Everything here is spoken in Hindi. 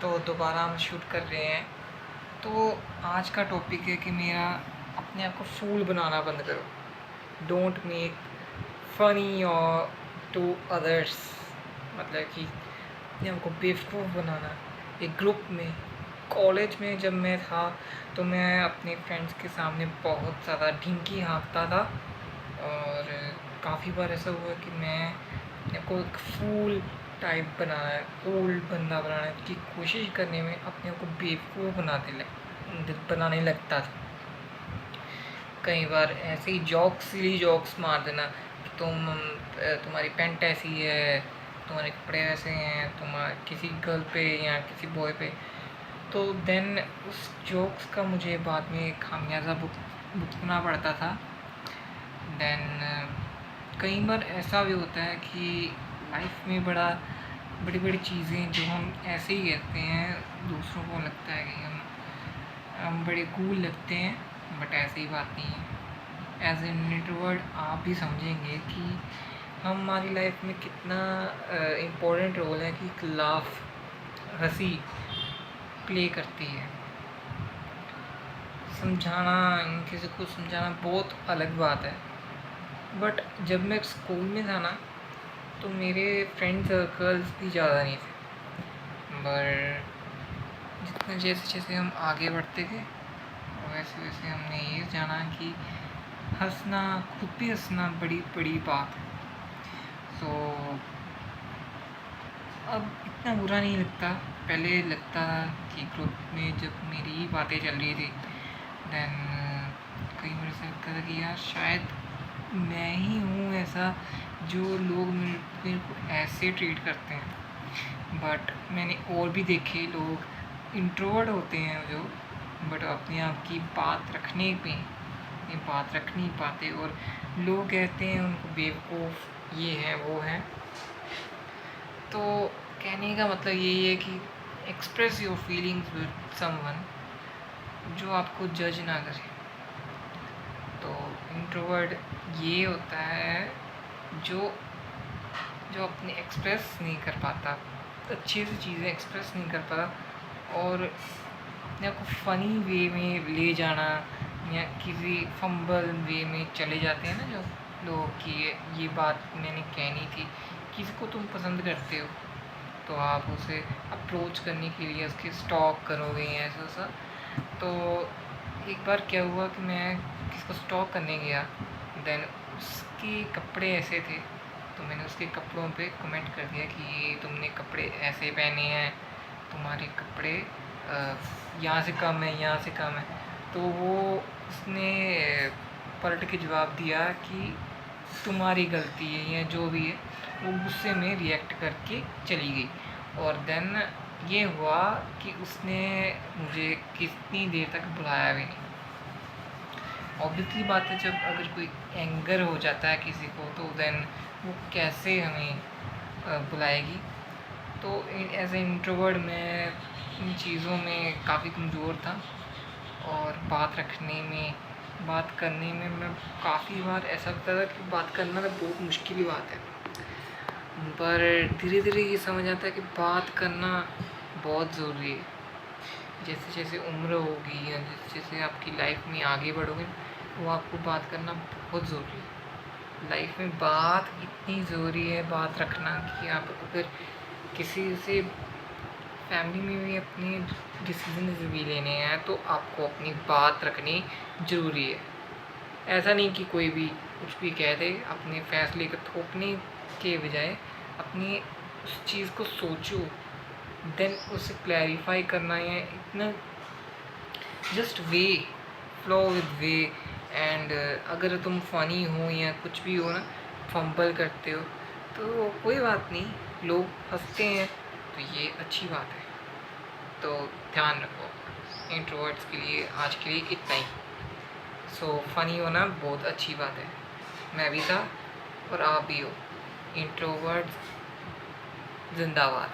तो दोबारा हम शूट कर रहे हैं। तो आज का टॉपिक है कि मेरा अपने आप को फूल बनाना बंद करो। डोंट मेक फ़नी और टू अदर्स, मतलब कि अपने आप को बेवकूफ़ बनाना। एक ग्रुप में, कॉलेज में जब मैं था तो मैं अपने फ्रेंड्स के सामने बहुत ज़्यादा ढिंकी हाँकता था और काफ़ी बार ऐसा हुआ कि मैं अपने को एक फूल टाइप बनाना है, कूल बंदा बनाने की कोशिश करने में अपने को बेवकूफ़ बनाने लगता था। कई बार ऐसे ही सिली जॉक्स मार देना कि तुम्हारी पैंट ऐसी है, तुम्हारे कपड़े ऐसे हैं, तुम्हारे किसी गर्ल पे या किसी बॉय पे। तो देन उस जोक्स का मुझे बाद में खामियाजा भुगतना पड़ता था। देन कई बार ऐसा भी होता है कि लाइफ में बड़ी बड़ी चीज़ें जो हम ऐसे ही कहते हैं, दूसरों को लगता है कि हम बड़े कूल लगते हैं, बट ऐसी ही बात नहीं है। एज एन इंट्रोवर्ट आप भी समझेंगे कि हमारी लाइफ में कितना इम्पोर्टेंट रोल है कि लाफ, हंसी प्ले करती है। समझाना, किसी को समझाना बहुत अलग बात है, बट जब मैं स्कूल में था ना तो मेरे फ्रेंड सर्कल्स भी ज़्यादा नहीं थे, पर जैसे जैसे हम आगे बढ़ते गए वैसे वैसे हमने ये जाना कि हंसना, खुद भी हंसना बड़ी बड़ी बात है। तो अब इतना बुरा नहीं लगता। पहले लगता था कि ग्रुप में जब मेरी बातें चल रही थी, देन कई बार ऐसा लगता था कि यार शायद मैं ही हूँ ऐसा जो लोग मेरे को ऐसे ट्रीट करते हैं। बट मैंने और भी देखे लोग इंट्रोवर्ट होते हैं जो, बट अपने आप की बात रखने पे बात रख नहीं पाते और लोग कहते हैं उनको बेवकूफ़, ये है वो है। तो कहने का मतलब यही है कि express your feelings with someone जो आपको जज ना करे। तो इंट्रोवर्ट ये होता है जो अपने एक्सप्रेस नहीं कर पाता, अच्छे से चीज़ें एक्सप्रेस नहीं कर पाता और अपने आप को फ़नी वे में ले जाना या किसी फंबल वे में चले जाते हैं ना जो लोग कि ये बात मैंने कहनी थी। किसी को तुम पसंद करते हो तो आप उसे अप्रोच करने के लिए उसके स्टॉक करोगे ऐसा सा। तो एक बार क्या हुआ कि मैं किसी को स्टॉक करने गया, देन उसके कपड़े ऐसे थे तो मैंने उसके कपड़ों पे कमेंट कर दिया कि ये तुमने कपड़े ऐसे पहने हैं, तुम्हारे कपड़े यहाँ से कम है, यहाँ से कम है। तो उसने पलट के जवाब दिया कि तुम्हारी गलती है या जो भी है। वो गुस्से में रिएक्ट करके चली गई और देन ये हुआ कि उसने मुझे कितनी देर तक बुलाया भी नहीं। ऑब्वियसली बात है, जब अगर कोई एंगर हो जाता है किसी को तो देन वो कैसे हमें बुलाएगी। तो एज ए इंट्रोवर्ट मैं इन चीज़ों में काफ़ी कमज़ोर था और बात करने में मैं काफ़ी बार ऐसा लगता था कि बात करना तो बहुत मुश्किल बात है। पर धीरे धीरे ये समझ आता है कि बात करना बहुत ज़रूरी है। जैसे जैसे उम्र होगी या जैसे जैसे आपकी लाइफ में आगे बढ़ोगे वो आपको बात करना बहुत ज़रूरी है। लाइफ में बात इतनी ज़रूरी है, बात रखना, कि आप अगर किसी से फैमिली में भी अपने डिसीजन भी लेने हैं तो आपको अपनी बात रखनी ज़रूरी है। ऐसा नहीं कि कोई भी कुछ भी कह दे, अपने फैसले को थोपने के बजाय अपनी उस चीज़ को सोचो, देन उसे क्लैरिफाई करना है। इतना just flow with way. And अगर तुम फ़नी हो या कुछ भी हो ना, फंबल करते हो तो कोई बात नहीं, लोग हंसते हैं तो ये अच्छी बात है। तो ध्यान रखो, इंट्रोवर्ट्स के लिए आज के लिए इतना ही। सो फ़नी होना बहुत अच्छी बात है। मैं भी था और आप भी हो। इंट्रोवर्ट्स जिंदाबाद।